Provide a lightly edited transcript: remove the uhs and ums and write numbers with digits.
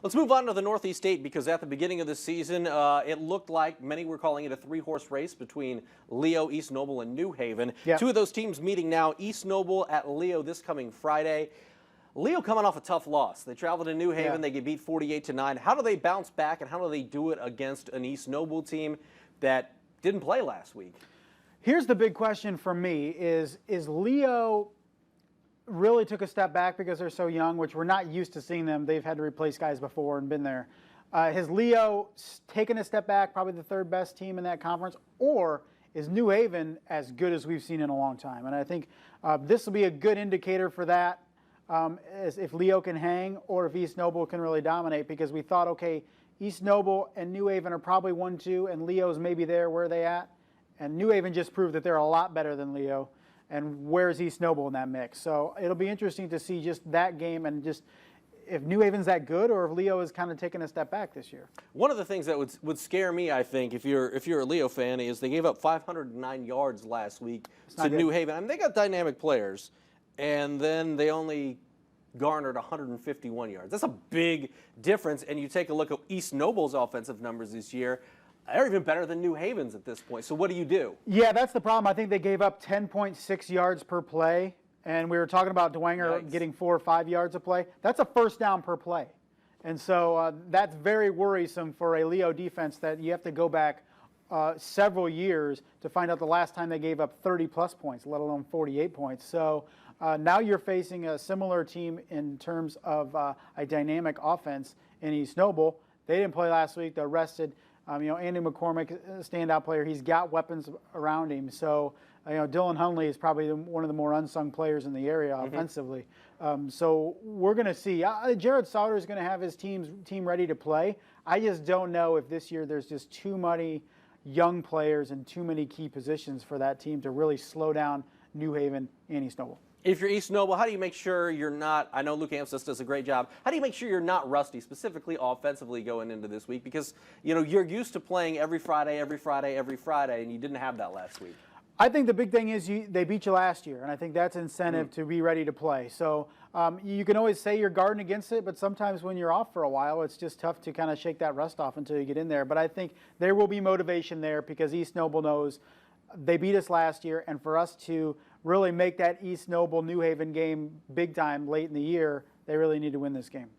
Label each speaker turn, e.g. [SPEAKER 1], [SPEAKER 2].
[SPEAKER 1] Let's move on to the Northeast 8 because at the beginning of the season, it looked like many were calling it a three-horse race between Leo, East Noble, and New Haven.
[SPEAKER 2] Yeah.
[SPEAKER 1] Two of those teams meeting now, East Noble at Leo this coming Friday. Leo coming off a tough loss. They traveled to New Haven. They get beat 48-9. How do they bounce back, and how do they do it against an East Noble team that didn't play last week?
[SPEAKER 2] Here's the big question for me is Leo really took a step back because they're so young, which we're not used to seeing them. They've had to replace guys before and been there. Has Leo taken a step back, probably the third best team in that conference, or is New Haven as good as we've seen in a long time? And I think this will be a good indicator for that, as if Leo can hang or if East Noble can really dominate, because we thought, okay, East Noble and New Haven are probably 1-2, and Leo's maybe there. Where are they at? And New Haven just proved that they're a lot better than Leo. And where's East Noble in that mix? So it'll be interesting to see just that game and just if New Haven's that good or if Leo is kind of taking a step back this year.
[SPEAKER 1] One of the things that would scare me, I think, if you're a Leo fan, is they gave up 509 yards last week to New Haven. I mean, they got dynamic players, and then they only garnered 151 yards. That's a big difference. And you take a look at East Noble's offensive numbers this year. They're even better than New Haven's at this point. So what do?
[SPEAKER 2] Yeah, that's the problem. I think they gave up 10.6 yards per play, and we were talking about Dwenger getting 4 or 5 yards a play. That's a first down per play. And so that's very worrisome for a Leo defense that you have to go back several years to find out the last time they gave up 30-plus points, let alone 48 points. So now you're facing a similar team in terms of a dynamic offense in East Noble. They didn't play last week. They're rested. Andy McCormick, standout player. He's got weapons around him. So, Dylan Hunley is probably one of the more unsung players in the area offensively. So we're going to see. Jared Sauter is going to have his team ready to play. I just don't know if this year there's just too many young players and too many key positions for that team to really slow down New Haven and East Noble.
[SPEAKER 1] If you're East Noble, how do you make sure you're not, I know Luke Amstutz does a great job, how do you make sure you're not rusty, specifically offensively going into this week? Because, you're used to playing every Friday, and you didn't have that last week.
[SPEAKER 2] I think the big thing is they beat you last year, and I think that's incentive to be ready to play. So you can always say you're guarding against it, but sometimes when you're off for a while, it's just tough to kind of shake that rust off until you get in there. But I think there will be motivation there because East Noble knows they beat us last year, and for us to really make that East Noble New Haven game big time late in the year, they really need to win this game.